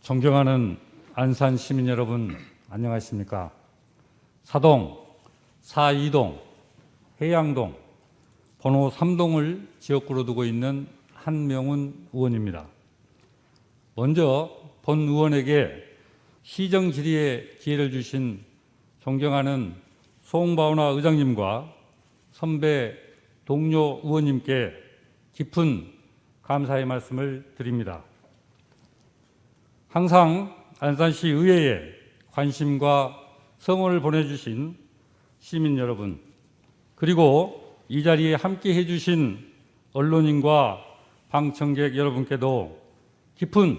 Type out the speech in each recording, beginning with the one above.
존경하는 안산 시민 여러분, 안녕하십니까? 사동, 사이동, 해양동, 번호 3동을 지역구로 두고 있는 한명훈 의원입니다. 먼저 본 의원에게 시정 질의의 기회를 주신 존경하는 송바우나 의장님과 선배 동료 의원님께 깊은 감사의 말씀을 드립니다. 항상 안산시 의회에 관심과 성원을 보내주신 시민 여러분, 그리고 이 자리에 함께 해주신 언론인과 방청객 여러분께도 깊은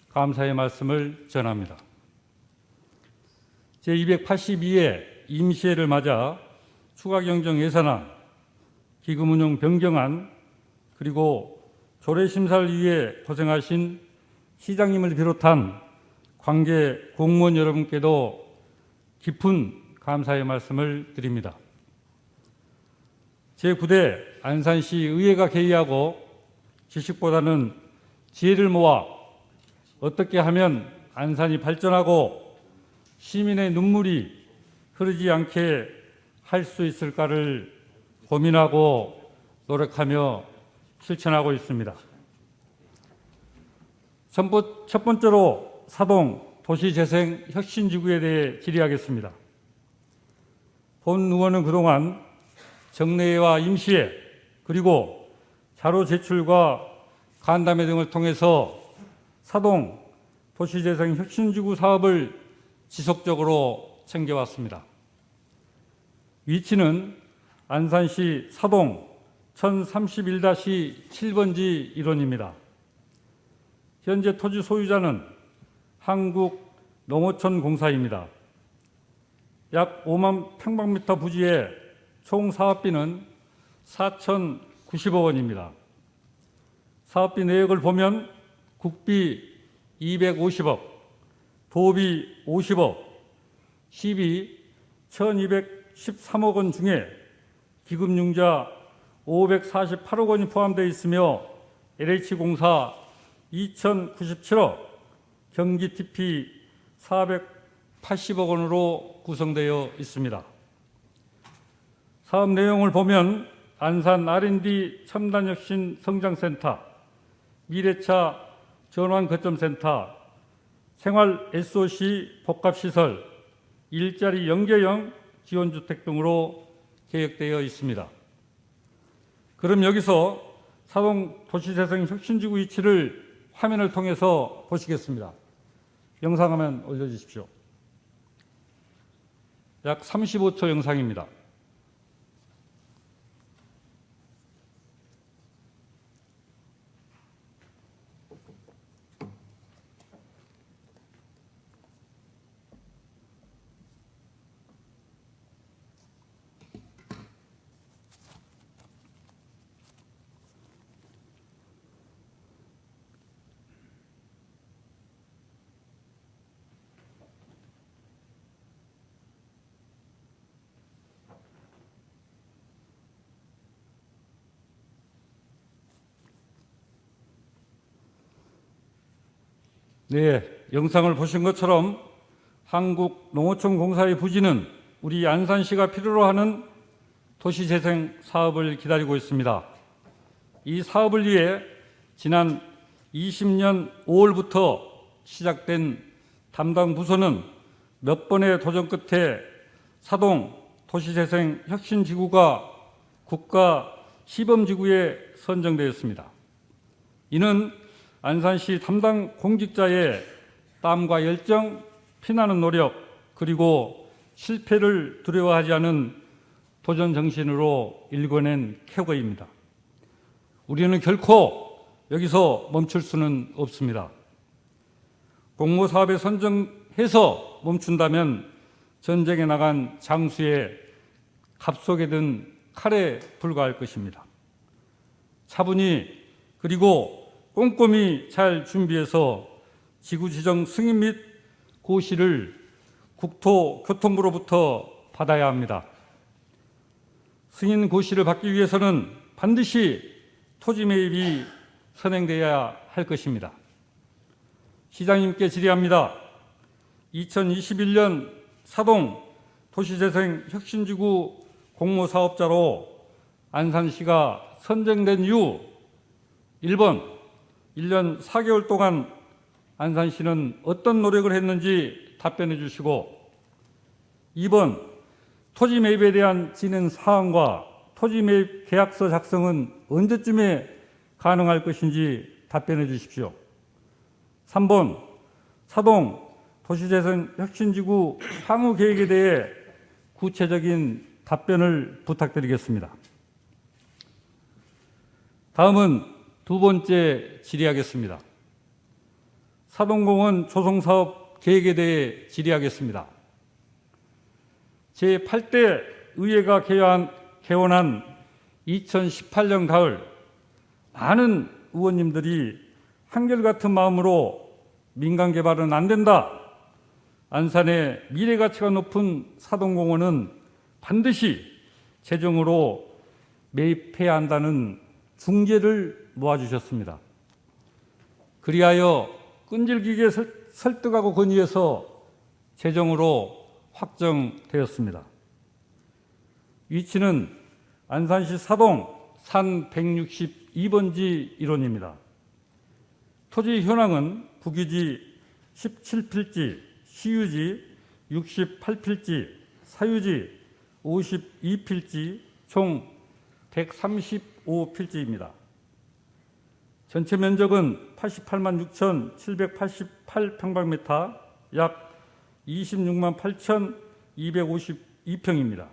감사의 말씀을 전합니다. 제282회 임시회를 맞아 추가경정 예산안, 기금운용 변경안, 그리고 조례심사를 위해 고생하신 시장님을 비롯한 관계 공무원 여러분께도 깊은 감사의 말씀을 드립니다. 제9대 안산시 의회가 개의하고 지식보다는 지혜를 모아 어떻게 하면 안산이 발전하고 시민의 눈물이 흐르지 않게 할 수 있을까를 고민하고 노력하며 실천하고 있습니다. 첫 번째로 사동 도시재생혁신지구에 대해 질의하겠습니다. 본 의원은 그동안 정례회와 임시회 그리고 자료 제출과 간담회 등을 통해서 사동 도시재생혁신지구 사업을 지속적으로 챙겨왔습니다. 위치는 안산시 사동 1031-7번지 일원입니다. 현재 토지 소유자는 한국농어촌공사입니다. 약 5만 평방미터 부지의 총 사업비는 4,090억 원입니다. 사업비 내역을 보면 국비 250억, 도비 50억, 시비 1,213억 원 중에 기금융자 548억 원이 포함되어 있으며 LH공사 2,097억, 경기 TP 480억 원으로 구성되어 있습니다. 사업 내용을 보면 안산 R&D 첨단혁신 성장센터, 미래차 전환거점센터, 생활 SOC 복합시설, 일자리 연계형 지원주택 등으로 계획되어 있습니다. 그럼 여기서 사동 도시재생혁신지구 위치를 화면을 통해서 보시겠습니다. 영상화면 올려주십시오. 약 35초 영상입니다. 네, 영상을 보신 것처럼 한국농어촌공사의 부지는 우리 안산시가 필요로 하는 도시재생 사업을 기다리고 있습니다. 이 사업을 위해 지난 20년 5월부터 시작된 담당 부서는 몇 번의 도전 끝에 사동 도시재생혁신지구가 국가 시범지구에 선정되었습니다. 이는 안산시 담당 공직자의 땀과 열정, 피나는 노력, 그리고 실패를 두려워하지 않은 도전 정신으로 일궈낸 쾌거입니다. 우리는 결코 여기서 멈출 수는 없습니다. 공모사업에 선정해서 멈춘다면 전쟁에 나간 장수의 갑속에 든 칼에 불과할 것입니다. 차분히 그리고 꼼꼼히 잘 준비해서 지구지정 승인 및 고시를 국토교통부로부터 받아야 합니다. 승인 고시를 받기 위해서는 반드시 토지 매입이 선행되어야 할 것입니다. 시장님께 질의합니다. 2021년 사동 도시재생 혁신지구 공모사업자로 안산시가 선정된 이후 1번, 1년 4개월 동안 안산시는 어떤 노력을 했는지 답변해 주시고, 2번, 토지 매입에 대한 진행 사항과 토지 매입 계약서 작성은 언제쯤에 가능할 것인지 답변해 주십시오. 3번, 사동 도시재생 혁신지구 향후 계획에 대해 구체적인 답변을 부탁드리겠습니다. 다음은 두 번째 질의하겠습니다. 사동공원 조성사업 계획에 대해 질의하겠습니다. 제8대 의회가 개원한 2018년 가을, 많은 의원님들이 한결같은 마음으로 민간 개발은 안 된다, 안산의 미래가치가 높은 사동공원은 반드시 재정으로 매입해야 한다는 중재를 모아주셨습니다. 그리하여 끈질기게 설득하고 건의해서 재정으로 확정되었습니다. 위치는 안산시 사동 산 162번지 일원입니다. 토지 현황은 국유지 17필지, 시유지 68필지, 사유지 52필지, 총 135필지입니다. 전체 면적은 88만 6,788평방미터, 약 26만 8,252평입니다.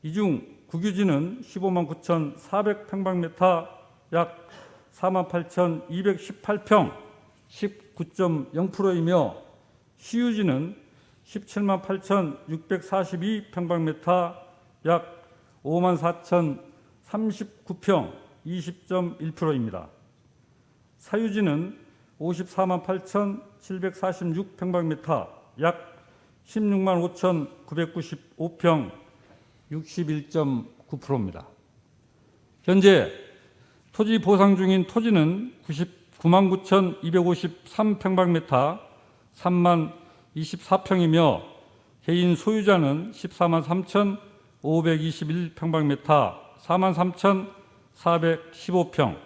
이 중 국유지는 15만 9,400평방미터, 약 4만 8,218평, 19.0%이며 시유지는 17만 8,642평방미터, 약 5만 4,039평, 20.1%입니다. 사유지는 54만 8,746평방미터, 약 16만 5,995평, 61.9%입니다. 현재 토지 보상 중인 토지는 99만 9,253평방미터, 3만 24평이며 개인 소유자는 14만 3,521평방미터, 4만 3,415평,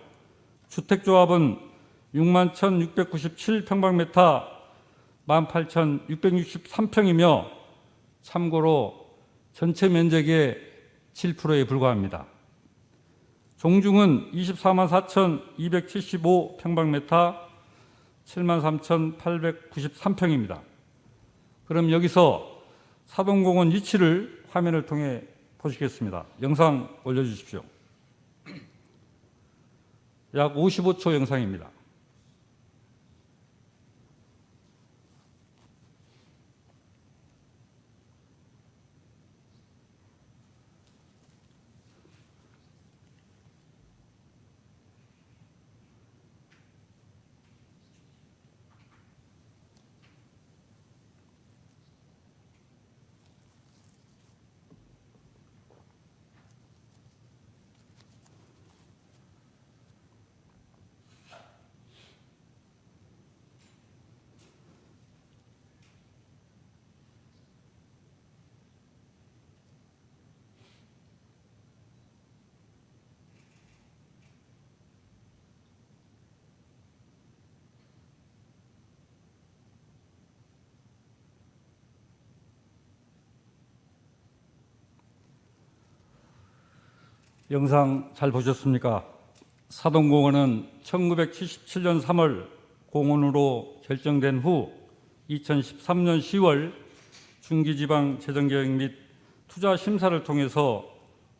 주택조합은 6만 1,697평방미터, 18,663평이며 참고로 전체 면적의 7%에 불과합니다. 종중은 24만 4,275평방미터, 7만 3,893평입니다. 그럼 여기서 사동공원 위치를 화면을 통해 보시겠습니다. 영상 올려주십시오. 약 55초 영상입니다. 영상 잘 보셨습니까? 사동공원은 1977년 3월 공원으로 결정된 후 2013년 10월 중기지방재정계획 및 투자심사를 통해서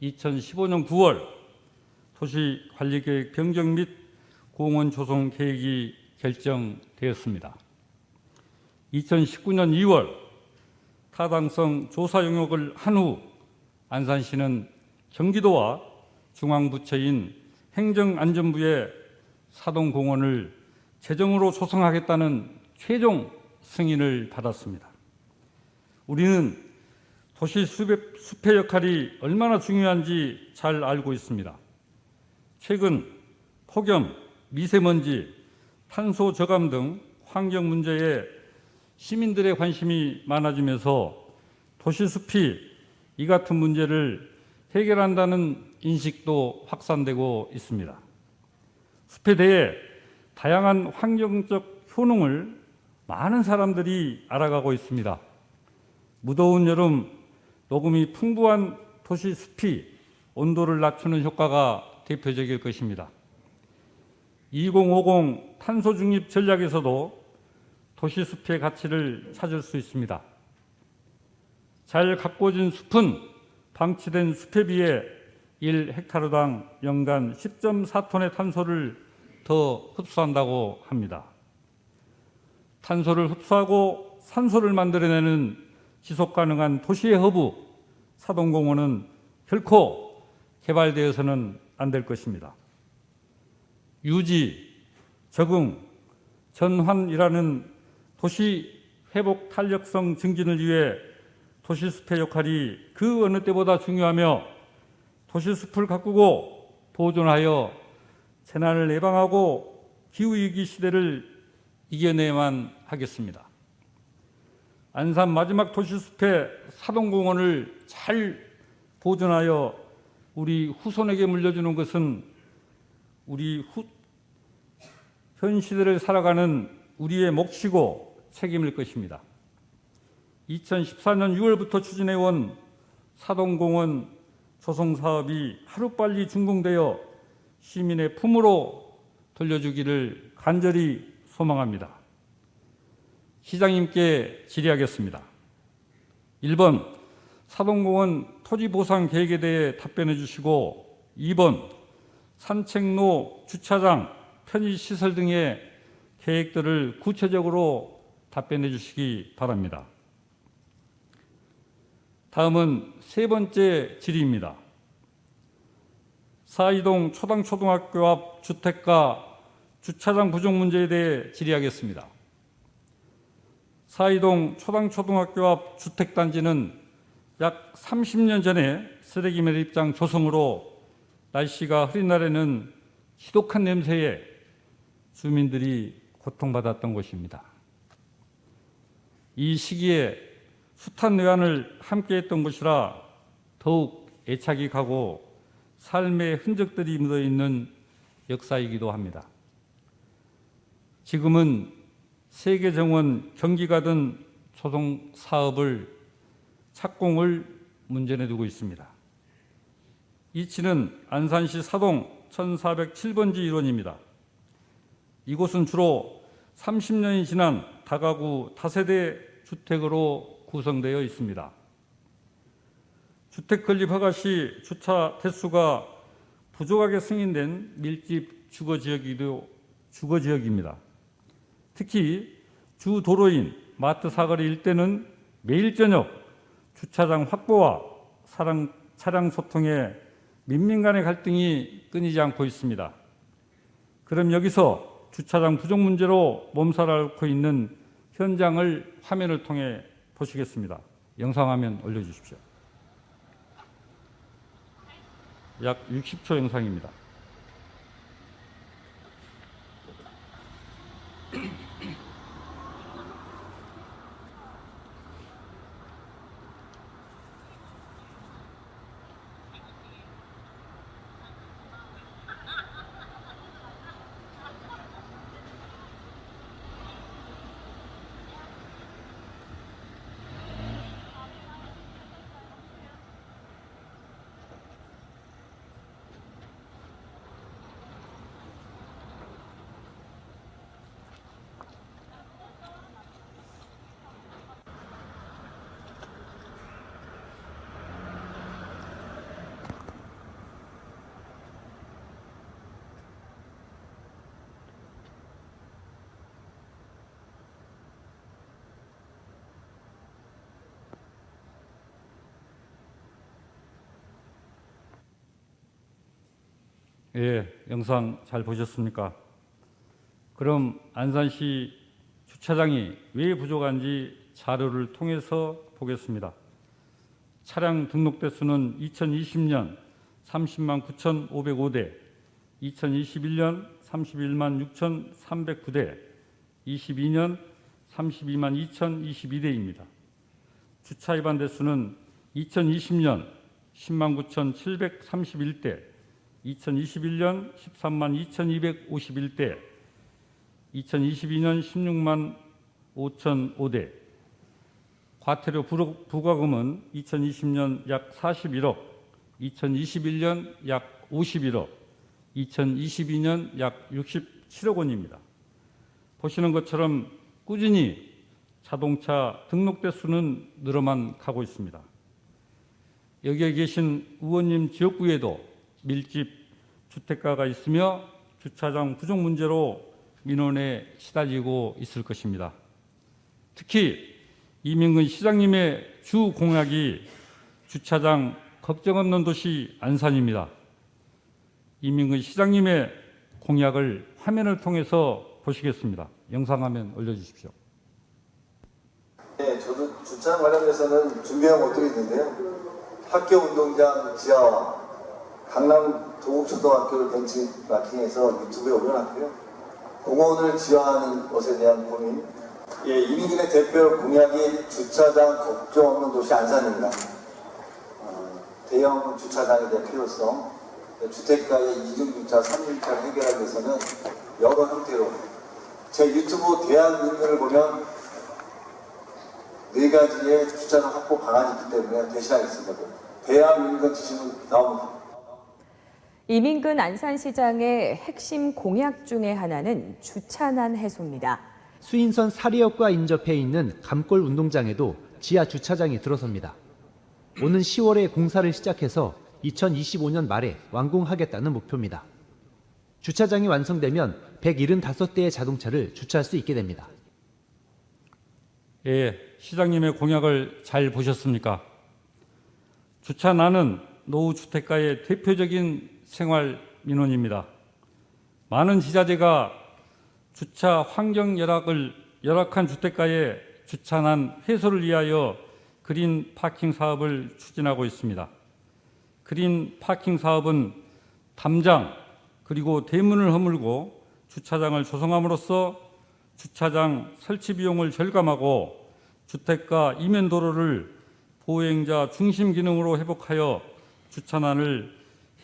2015년 9월 도시관리계획 변경 및 공원 조성 계획이 결정되었습니다. 2019년 2월 타당성 조사 용역을 한 후 안산시는 경기도와 중앙부처인 행정안전부의 사동공원을 재정으로 조성하겠다는 최종 승인을 받았습니다. 우리는 도시 숲의 역할이 얼마나 중요한지 잘 알고 있습니다. 최근 폭염, 미세먼지, 탄소 저감 등 환경 문제에 시민들의 관심이 많아지면서 도시숲이 이 같은 문제를 해결한다는 인식도 확산되고 있습니다. 숲에 대해 다양한 환경적 효능을 많은 사람들이 알아가고 있습니다. 무더운 여름 녹음이 풍부한 도시숲이 온도를 낮추는 효과가 대표적일 것입니다. 2050 탄소 중립 전략에서도 도시숲의 가치를 찾을 수 있습니다. 잘 가꾸어진 숲은 방치된 숲에 비해 1헥타르당 연간 10.4톤의 탄소를 더 흡수한다고 합니다. 탄소를 흡수하고 산소를 만들어내는 지속가능한 도시의 허브 사동공원은 결코 개발되어서는 안 될 것입니다. 유지, 적응, 전환이라는 도시 회복 탄력성 증진을 위해 도시숲의 역할이 그 어느 때보다 중요하며 도시숲을 가꾸고 보존하여 재난을 예방하고 기후위기 시대를 이겨내야만 하겠습니다. 안산 마지막 도시숲의 사동공원을 잘 보존하여 우리 후손에게 물려주는 것은 현 시대를 살아가는 우리의 몫이고 책임일 것입니다. 2014년 6월부터 추진해온 사동공원 조성 사업이 하루빨리 준공되어 시민의 품으로 돌려주기를 간절히 소망합니다. 시장님께 질의하겠습니다. 1번, 사동공원 토지 보상 계획에 대해 답변해 주시고 2번, 산책로, 주차장, 편의시설 등의 계획들을 구체적으로 답변해 주시기 바랍니다. 다음은 세 번째 질의입니다. 사이동 초당초등학교 앞 주택가 주차장 부족 문제에 대해 질의하겠습니다. 사이동 초당초등학교 앞 주택단지는 약 30년 전에 쓰레기 매립장 조성으로 날씨가 흐린 날에는 지독한 냄새에 주민들이 고통받았던 곳입니다. 이 시기에 숱한 내환을 함께했던 곳이라 더욱 애착이 가고 삶의 흔적들이 묻어있는 역사이기도 합니다. 지금은 세계정원 경기가든 조성 사업을 착공을 문제내 두고 있습니다. 이치는 안산시 사동 1407번지 일원입니다. 이곳은 주로 30년이 지난 다가구 다세대 주택으로 구성되어 있습니다. 주택 건립 허가 시 주차 대수가 부족하게 승인된 밀집 주거지역입니다. 특히 주 도로인 마트 사거리 일대는 매일 저녁 주차장 확보와 차량 소통에 민민 간의 갈등이 끊이지 않고 있습니다. 그럼 여기서 주차장 부족 문제로 몸살을 앓고 있는 현장을 화면을 통해 보시겠습니다. 영상화면 올려주십시오. 약 60초 영상입니다. 예, 영상 잘 보셨습니까? 그럼 안산시 주차장이 왜 부족한지 자료를 통해서 보겠습니다. 차량 등록 대수는 2020년 30만 9,505대, 2021년 31만 6,309대, 22년 32만 2,022대입니다. 주차 위반 대수는 2020년 10만 9,731대, 2021년 13만 2,251대, 2022년 16만 5,005대, 과태료 부과금은 2020년 약 41억, 2021년 약 51억, 2022년 약 67억 원입니다. 보시는 것처럼 꾸준히 자동차 등록 대수는 늘어만 가고 있습니다. 여기에 계신 의원님 지역구에도 밀집 주택가가 있으며 주차장 부족 문제로 민원에 시달리고 있을 것입니다. 특히 이민근 시장님의 주 공약이 주차장 걱정 없는 도시 안산입니다. 이민근 시장님의 공약을 화면을 통해서 보시겠습니다. 영상화면 올려주십시오. 네, 저도 주차장 관련해서는 준비한 것들이 있는데요. 학교 운동장 지하와 강남 도곡초등학교를 벤치마킹해서 유튜브에 올려놨고요. 공원을 지하하는 것에 대한 고민. 예, 이민근의 대표 공약이 주차장 걱정 없는 도시 안산입니다. 대형 주차장에 대한 필요성, 주택가의 이중주차, 삼중주차를 해결하기 위해서는 여러 형태로 제 유튜브 대한민국을 보면 4가지의 주차장 확보 방안이 있기 때문에 대신하겠습니다. 대한민국 지시는 나옵니다. 이민근 안산시장의 핵심 공약 중에 하나는 주차난 해소입니다. 수인선 사리역과 인접해 있는 감골 운동장에도 지하 주차장이 들어섭니다. 오는 10월에 공사를 시작해서 2025년 말에 완공하겠다는 목표입니다. 주차장이 완성되면 175대의 자동차를 주차할 수 있게 됩니다. 예, 시장님의 공약을 잘 보셨습니까? 주차난은 노후 주택가의 대표적인 생활 민원입니다. 많은 지자체가 주차 환경 열악한 주택가의 주차난 해소를 위하여 그린 파킹 사업을 추진하고 있습니다. 그린 파킹 사업은 담장 그리고 대문을 허물고 주차장을 조성함으로써 주차장 설치 비용을 절감하고 주택가 이면 도로를 보행자 중심 기능으로 회복하여 주차난을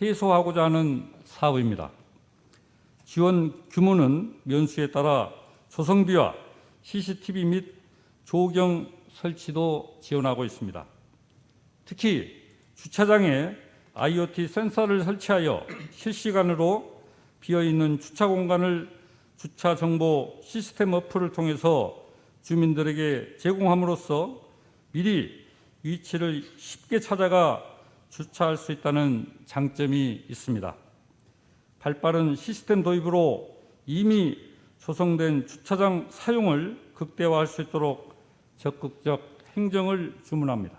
해소하고자 하는 사업입니다. 지원 규모는 면수에 따라 조성비와 CCTV 및 조경 설치도 지원하고 있습니다. 특히 주차장에 IoT 센서를 설치하여 실시간으로 비어있는 주차 공간을 주차 정보 시스템 어플을 통해서 주민들에게 제공함으로써 미리 위치를 쉽게 찾아가 주차할 수 있다는 장점이 있습니다. 발빠른 시스템 도입으로 이미 조성된 주차장 사용을 극대화할 수 있도록 적극적 행정을 주문합니다.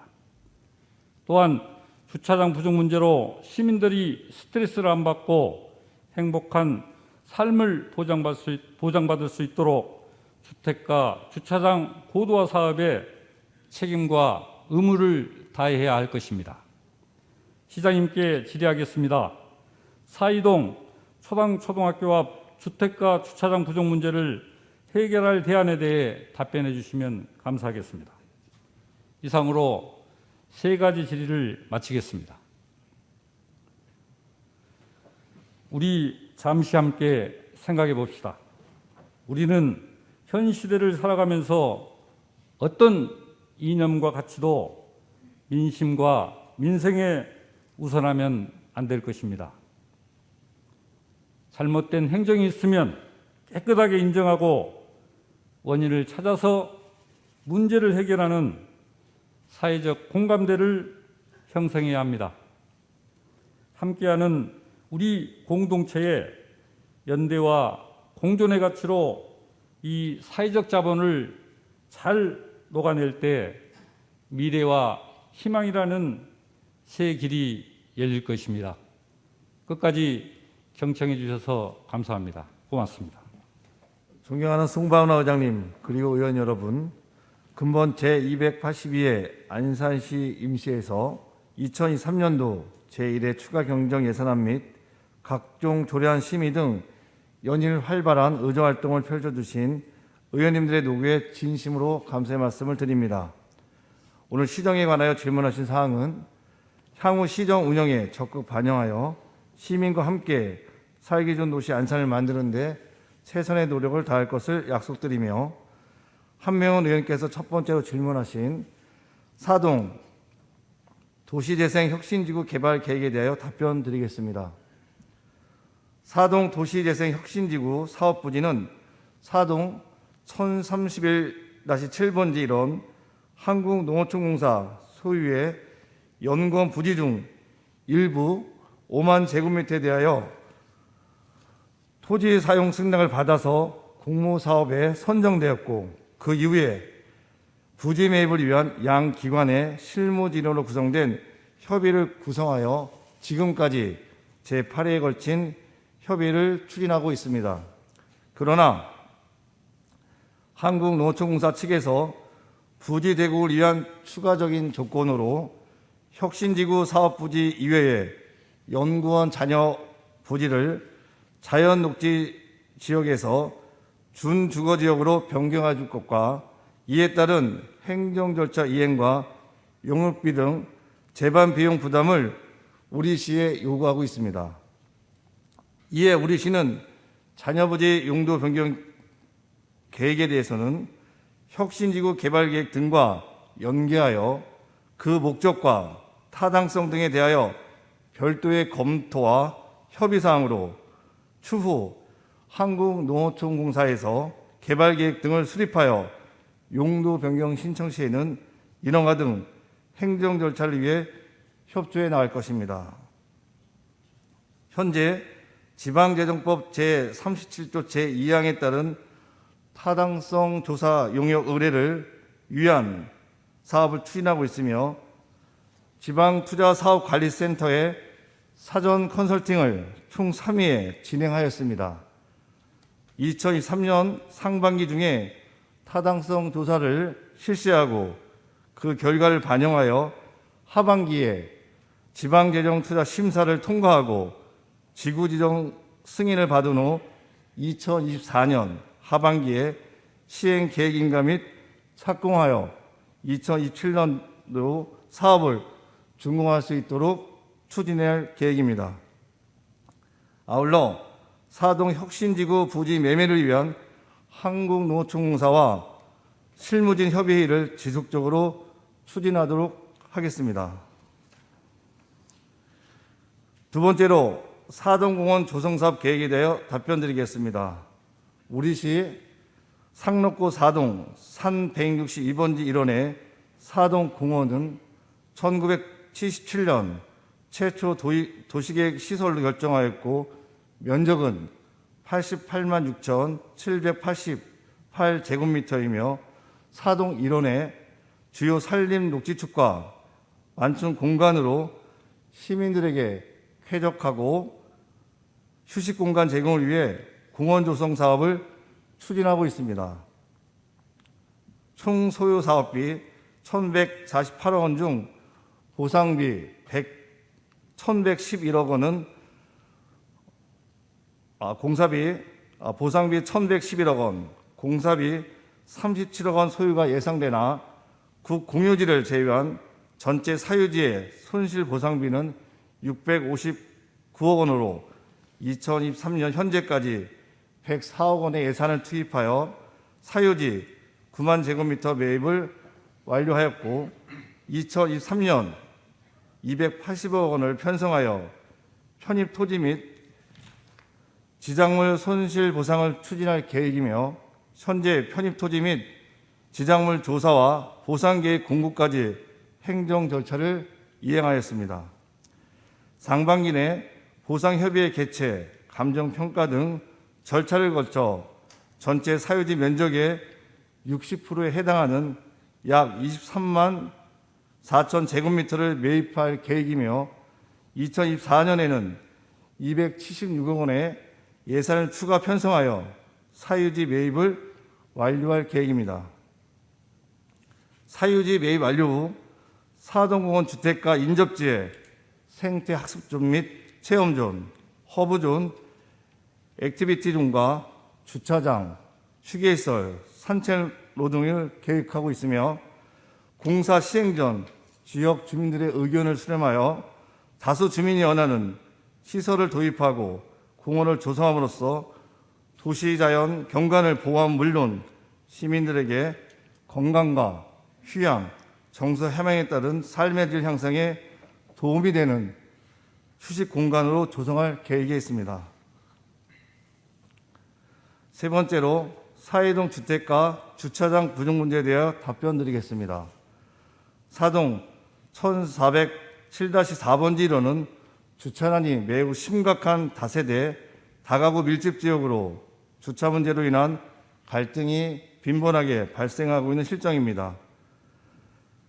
또한 주차장 부족 문제로 시민들이 스트레스를 안 받고 행복한 삶을 보장받을 수 있도록 주택가 주차장 고도화 사업에 책임과 의무를 다해야 할 것입니다. 시장님께 질의하겠습니다. 사이동 초등학교 앞 주택가 주차장 부족 문제를 해결할 대안에 대해 답변해 주시면 감사하겠습니다. 이상으로 3가지 질의를 마치겠습니다. 우리 잠시 함께 생각해 봅시다. 우리는 현 시대를 살아가면서 어떤 이념과 가치도 민심과 민생에 우선하면 안 될 것입니다. 잘못된 행정이 있으면 깨끗하게 인정하고 원인을 찾아서 문제를 해결하는 사회적 공감대를 형성해야 합니다. 함께하는 우리 공동체의 연대와 공존의 가치로 이 사회적 자본을 잘 녹아낼 때 미래와 희망이라는 새 길이 열릴 것입니다. 끝까지 경청해 주셔서 감사합니다. 고맙습니다. 존경하는 송바운하 의장님 그리고 의원 여러분, 근본 제282회 안산시 임시에서 2023년도 제1회 추가 경정 예산안 및 각종 조례안 심의 등 연일 활발한 의정활동을 펼쳐주신 의원님들의 노고에 진심으로 감사의 말씀을 드립니다. 오늘 시정에 관하여 질문하신 사항은 향후 시정 운영에 적극 반영하여 시민과 함께 살기 좋은 도시 안산을 만드는 데 최선의 노력을 다할 것을 약속드리며, 한명훈 의원께서 첫 번째로 질문하신 사동 도시재생혁신지구 개발 계획에 대하여 답변드리겠습니다. 사동 도시재생혁신지구 사업부지는 사동 1031-7번지 1원 한국농어촌공사 소유의 연구원 부지 중 일부 5만 제곱미터에 대하여 토지 사용 승낙을 받아서 공모사업에 선정되었고, 그 이후에 부지 매입을 위한 양 기관의 실무진으로 구성된 협의를 구성하여 지금까지 제8회에 걸친 협의를 추진하고 있습니다. 그러나 한국농어촌공사 측에서 부지 대국을 위한 추가적인 조건으로 혁신지구 사업부지 이외에 연구원 잔여 부지를 자연녹지 지역에서 준주거지역으로 변경해 줄 것과 이에 따른 행정 절차 이행과 용역비 등 재반 비용 부담을 우리 시에 요구하고 있습니다. 이에 우리 시는 잔여부지 용도 변경 계획에 대해서는 혁신지구 개발계획 등과 연계하여 그 목적과 타당성 등에 대하여 별도의 검토와 협의사항으로 추후 한국농어촌공사에서 개발계획 등을 수립하여 용도 변경 신청 시에는 인허가 등 행정 절차를 위해 협조해 나갈 것입니다. 현재 지방재정법 제37조 제2항에 따른 타당성 조사 용역 의뢰를 위한 사업을 추진하고 있으며, 지방투자사업관리센터의 사전 컨설팅을 총 3회에 진행하였습니다. 2023년 상반기 중에 타당성 조사를 실시하고 그 결과를 반영하여 하반기에 지방재정투자 심사를 통과하고 지구지정 승인을 받은 후 2024년 하반기에 시행 계획인가 및 착공하여 2027년도 사업을 준공할 수 있도록 추진할 계획입니다. 아울러 사동 혁신지구 부지 매매를 위한 한국농어촌공사와 실무진 협의회를 지속적으로 추진하도록 하겠습니다. 두 번째로 사동공원 조성사업 계획에 대하여 답변드리겠습니다. 우리 시 상록구 사동 산 162번지 1원의 사동공원은 1977년 최초 도시계획 시설로 결정하였고, 면적은 88만 6,788제곱미터이며 사동 일원의 주요 산림 녹지축과 완충 공간으로 시민들에게 쾌적하고 휴식 공간 제공을 위해 공원 조성 사업을 추진하고 있습니다. 총 소요 사업비 1,148억 원 중 보상비 1,111억 원은 보상비 1,111억 원, 공사비 37억 원 소요가 예상되나 국공유지를 제외한 전체 사유지의 손실 보상비는 659억 원으로 2023년 현재까지 104억 원의 예산을 투입하여 사유지 9만 제곱미터 매입을 완료하였고, 2023년 280억 원을 편성하여 편입 토지 및 지작물 손실 보상을 추진할 계획이며, 현재 편입 토지 및 지작물 조사와 보상 계획 공고까지 행정 절차를 이행하였습니다. 상반기 내 보상협의회 개최, 감정평가 등 절차를 거쳐 전체 사유지 면적의 60%에 해당하는 약 23만 4천 제곱미터를 매입할 계획이며, 2024년에는 276억 원의 예산을 추가 편성하여 사유지 매입을 완료할 계획입니다. 사유지 매입 완료 후 사동공원 주택가 인접지에 생태학습존 및 체험존, 허브존, 액티비티존과 주차장, 휴게시설, 산책로 등을 계획하고 있으며 공사 시행 전 지역 주민들의 의견을 수렴하여 다수 주민이 원하는 시설을 도입하고 공원을 조성함으로써 도시자연 경관을 보호함 물론 시민들에게 건강과 휴양, 정서 해방에 따른 삶의 질 향상에 도움이 되는 휴식 공간으로 조성할 계획에 있습니다. 세 번째로 사이동 주택가 주차장 부족 문제에 대하여 답변드리겠습니다. 사동 1407-4번지로는 주차난이 매우 심각한 다세대 다가구 밀집 지역으로 주차 문제로 인한 갈등이 빈번하게 발생하고 있는 실정입니다.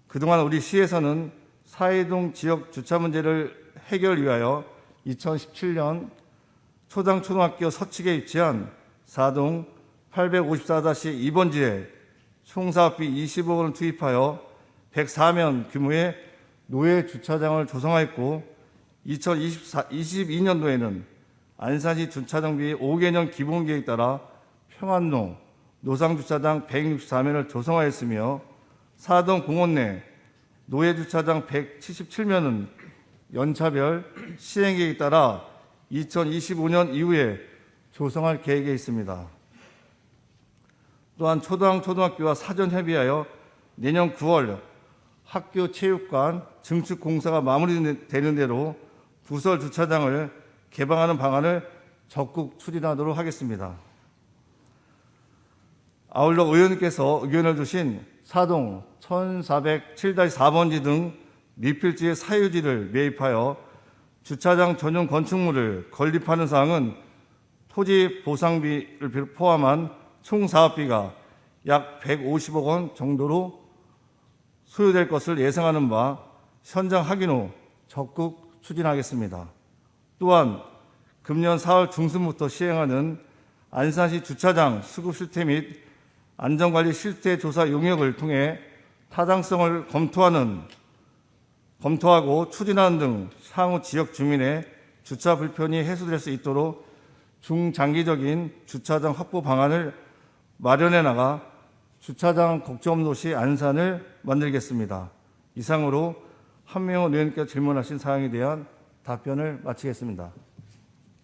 그동안 우리 시에서는 사이동 지역 주차 문제를 해결 위하여 2017년 초당초등학교 서측에 위치한 사동 854-2번지에 총사업비 20억 원을 투입하여 104면 규모의 노예 주차장을 조성하였고 2022년도에는 안산시 주차장비 5개년 기본계획에 따라 평안로 노상주차장 164면을 조성하였으며 사동 공원 내 노예주차장 177면은 연차별 시행계획에 따라 2025년 이후에 조성할 계획에 있습니다. 또한 초등학교와 사전 협의하여 내년 9월 학교 체육관 증축 공사가 마무리되는 대로 부설 주차장을 개방하는 방안을 적극 추진하도록 하겠습니다. 아울러 의원님께서 의견을 주신 사동 1407-4번지 등 미필지의 사유지를 매입하여 주차장 전용 건축물을 건립하는 사항은 토지 보상비를 포함한 총 사업비가 약 150억 원 정도로 소요될 것을 예상하는 바 현장 확인 후 적극 추진하겠습니다. 또한 금년 4월 중순부터 시행하는 안산시 주차장 수급 실태 및 안전관리 실태 조사 용역을 통해 타당성을 검토하고 추진하는 등 향후 지역 주민의 주차 불편이 해소될 수 있도록 중장기적인 주차장 확보 방안을 마련해 나가 주차장 걱정 도시 안산을 만들겠습니다. 이상으로 한명호 의원님께서 질문하신 사항에 대한 답변을 마치겠습니다.